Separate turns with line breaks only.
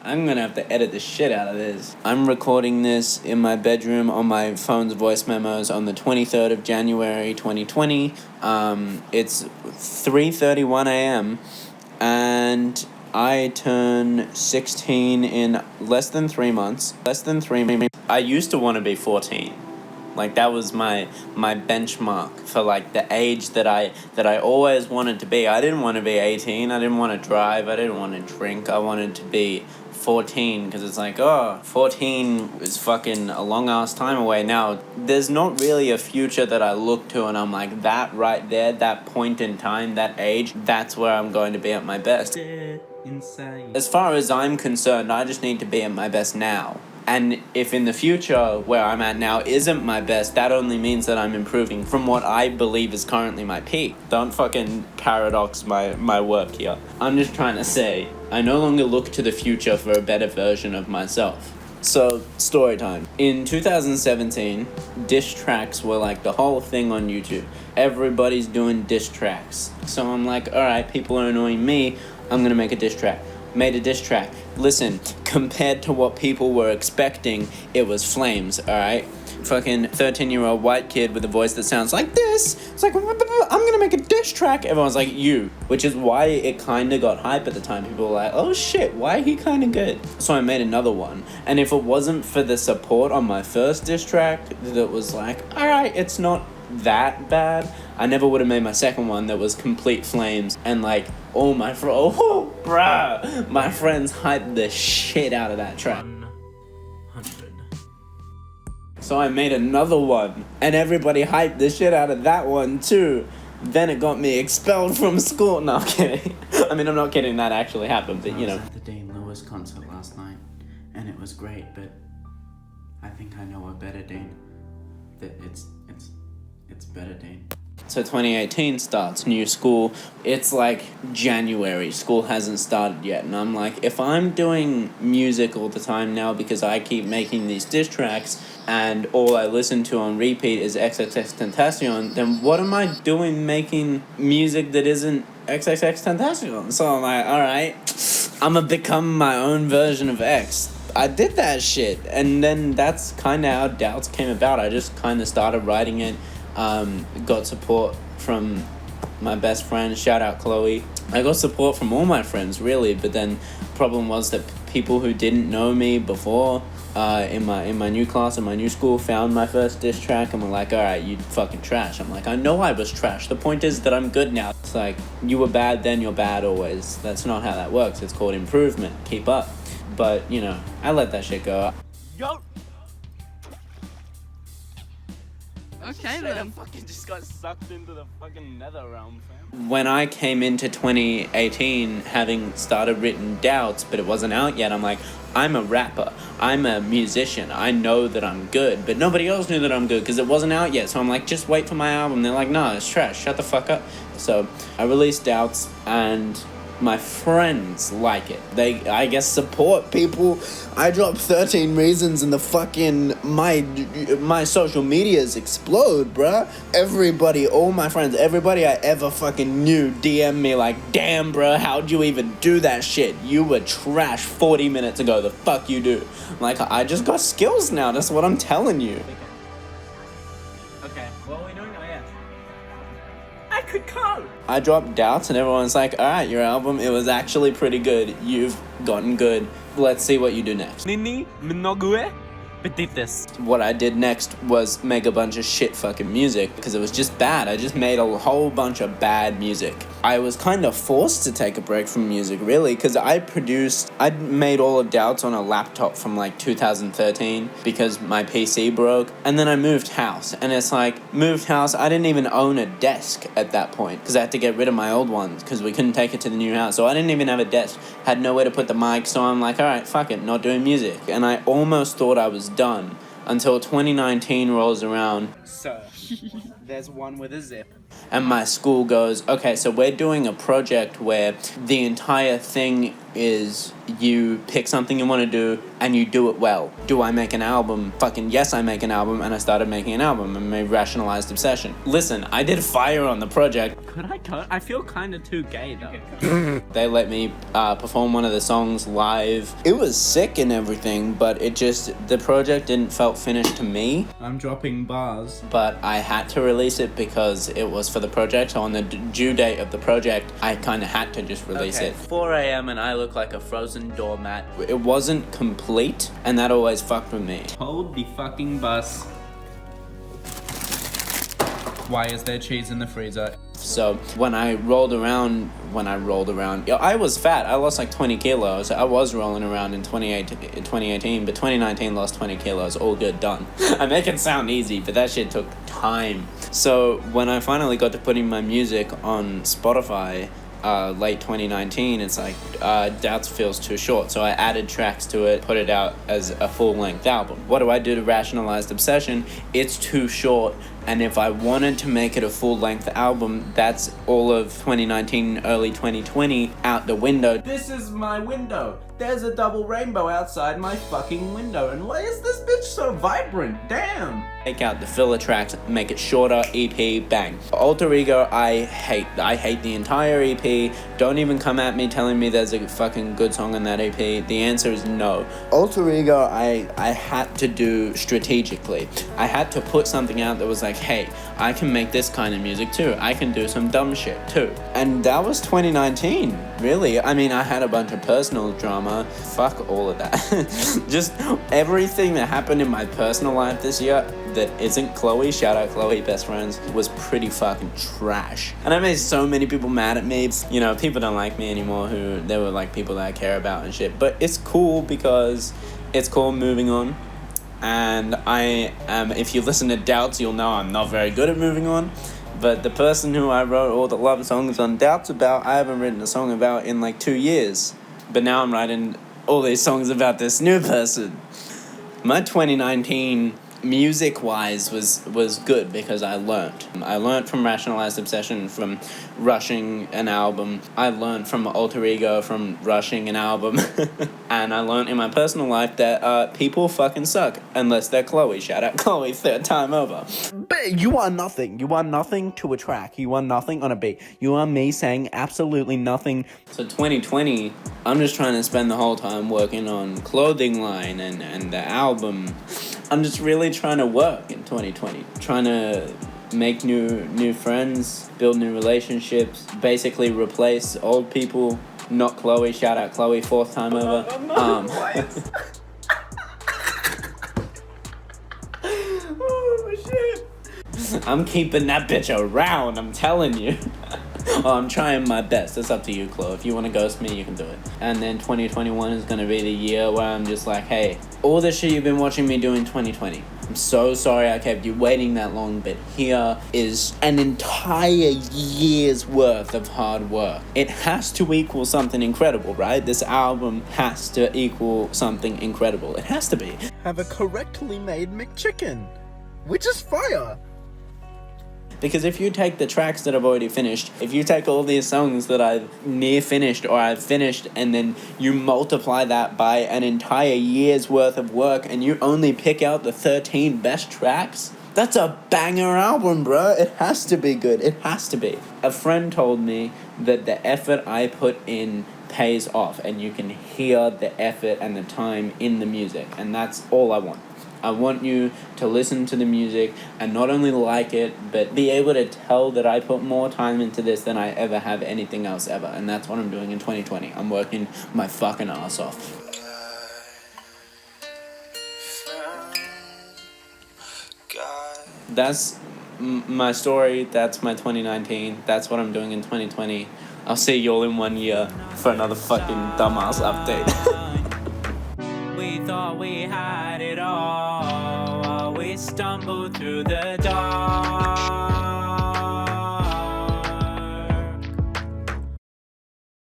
I'm gonna have to edit the shit out of this. I'm recording this in my bedroom on my phone's voice memos on the 23rd of January 2020. It's 3:31 a.m. and I turn 16 in less than 3 months. I used to want to be 14. Like, that was my benchmark for, like, the age that I always wanted to be. I didn't want to be 18. I didn't want to drive. I didn't want to drink. I wanted to be 14, because it's like, 14 is fucking a long-ass time away. Now, there's not really a future that I look to and I'm like, that right there, that point in time, that age, that's where I'm going to be at my best. Insane. As far as I'm concerned, I just need to be at my best now. And if in the future, where I'm at now, isn't my best, that only means that I'm improving from what I believe is currently my peak. Don't fucking paradox my work here. I'm just trying to say, I no longer look to the future for a better version of myself. So, story time. In 2017, diss tracks were like the whole thing on YouTube. Everybody's doing diss tracks. So I'm like, alright, people are annoying me, I'm gonna make a diss track. Made a diss track. Listen, compared to what people were expecting, it was flames, alright? Fucking 13-year-old white kid with a voice that sounds like this. It's like, I'm gonna make a diss track. Everyone's like, you. Which is why it kind of got hype at the time. People were like, oh shit, why he kind of good? So I made another one. And if it wasn't for the support on my first diss track, that was like, alright, it's not that bad, I never would have made my second one that was complete flames. And like, my friends hyped the shit out of that track. 100. So I made another one, and everybody hyped the shit out of that one too. Then it got me expelled from school. No, I'm kidding. I mean, I'm not kidding, that actually happened, but you know. I was at the Dane Lewis concert last night, and it was great, but I think I know a better Dane. It's better Dane. So 2018 starts, new school. It's like January, school hasn't started yet. And I'm like, if I'm doing music all the time now because I keep making these diss tracks and all I listen to on repeat is XXXTentacion, then what am I doing making music that isn't XXXTentacion? So I'm like, alright, I'm gonna become my own version of X. I did that shit. And then that's kind of how Doubts came about. I just kind of started writing it. Got support from my best friend, shout out Chloe. I got support from all my friends, really, but then the problem was that people who didn't know me before in my new class, in my new school, found my first diss track and were like, alright, you fucking trash. I'm like, I know I was trash. The point is that I'm good now. It's like, you were bad, then you're bad always. That's not how that works. It's called improvement. Keep up. But, you know, I let that shit go. Yo! Okay, then. I fucking just got sucked into the fucking nether realm, fam. When I came into 2018, having started written Doubts, but it wasn't out yet, I'm like, I'm a rapper. I'm a musician. I know that I'm good, but nobody else knew that I'm good because it wasn't out yet. So I'm like, just wait for my album. They're like, no, it's trash. Shut the fuck up. So I released Doubts, and my friends like it. They, I guess, support people. I dropped 13 reasons and the fucking, my social medias explode, bruh. Everybody, all my friends, everybody I ever fucking knew DM me like, damn, bruh, how'd you even do that shit? You were trash 40 minutes ago. The fuck you do? Like, I just got skills now. That's what I'm telling you. Okay, what are we doing? Oh, yeah. I could code. I dropped Doubts and everyone's like, alright, your album, it was actually pretty good. You've gotten good. Let's see what you do next. What I did next was make a bunch of shit fucking music because it was just bad. I just made a whole bunch of bad music. I was kind of forced to take a break from music, really, because I'd made all of Doubts on a laptop from like 2013 because my PC broke, and then I moved house, and it's like, moved house, I didn't even own a desk at that point because I had to get rid of my old ones because we couldn't take it to the new house, so I didn't even have a desk, had nowhere to put the mic, so I'm like, alright, fuck it, not doing music. And I almost thought I was done until 2019 rolls around. So, there's one with a zip. And my school goes, okay, so we're doing a project where the entire thing is you pick something you want to do and you do it well. Do I make an album? Fucking yes, I make an album. And I started making an album and made Rationalized Obsession. Listen, I did fire on the project. Could I cut? I feel kind of too gay though. They let me perform one of the songs live. It was sick and everything, but the project didn't felt finished to me. I'm dropping bars. But I had to release it because it was for the project. So on the due date of the project, I kind of had to just release it. 4 a.m. and I look like a frozen doormat. It wasn't complete, and that always fucked with me. Hold the fucking bus. Why is there cheese in the freezer? So when I rolled around, I was fat. I lost like 20 kilos. I was rolling around in 2018, but 2019 lost 20 kilos. All good, done. I make it sound easy, but that shit took time. So when I finally got to putting my music on Spotify, late 2019, it's like Doubts feels too short, so I added tracks to it, put it out as a full-length album. What do I do to Rationalized Obsession? It's too short, and if I wanted to make it a full-length album, that's all of 2019, early 2020 out the window. This is my window. There's a double rainbow outside my fucking window, and why is this bitch so vibrant? Damn! Take out the filler tracks, make it shorter, EP, bang. Alter Ego, I hate the entire EP. Don't even come at me telling me there's a fucking good song on that EP. The answer is no. Alter Ego, I had to do strategically. I had to put something out that was like, hey, I can make this kind of music too. I can do some dumb shit too. And that was 2019, really. I mean, I had a bunch of personal drama. Fuck all of that. Just everything that happened in my personal life this year that isn't Chloe, shout out Chloe, best friends, was pretty fucking trash. And I made so many people mad at me. You know, people don't like me anymore they were like people that I care about and shit. But it's cool because it's called moving on. And I am, if you listen to Doubts, you'll know I'm not very good at moving on. But the person who I wrote all the love songs on Doubts about, I haven't written a song about in like 2 years. But now I'm writing all these songs about this new person. My 2019 music-wise was good because I learned from Rationalized Obsession, from rushing an album. I learned from Alter Ego from rushing an album. And I learned in my personal life that people fucking suck unless they're Chloe. Shout out Chloe, third time over. But you are nothing. You are nothing to a track. You are nothing on a beat. You are me saying absolutely nothing. So 2020, I'm just trying to spend the whole time working on clothing line and the album. I'm just really trying to work in 2020. Trying to make new friends, build new relationships, basically replace old people. Not Chloe, shout out Chloe, fourth time over. Oh, shit. I'm keeping that bitch around, I'm telling you. Oh, I'm trying my best. It's up to you, Chloe. If you want to ghost me, you can do it. And then 2021 is going to be the year where I'm just like, hey, all the shit you've been watching me do in 2020. I'm so sorry I kept you waiting that long, but here is an entire year's worth of hard work. It has to equal something incredible, right? This album has to equal something incredible. It has to be.
Have a correctly made McChicken, which is fire.
Because if you take the tracks that I've already finished, if you take all these songs that I've near finished or I've finished, and then you multiply that by an entire year's worth of work and you only pick out the 13 best tracks, that's a banger album, bro. It has to be good. It has to be. A friend told me that the effort I put in pays off, and you can hear the effort and the time in the music, and that's all I want. I want you to listen to the music and not only like it, but be able to tell that I put more time into this than I ever have anything else ever. And that's what I'm doing in 2020. I'm working my fucking ass off. That's my story. That's my 2019. That's what I'm doing in 2020. I'll see y'all in 1 year for another fucking dumbass update. We thought we had it all. We stumbled through the dark.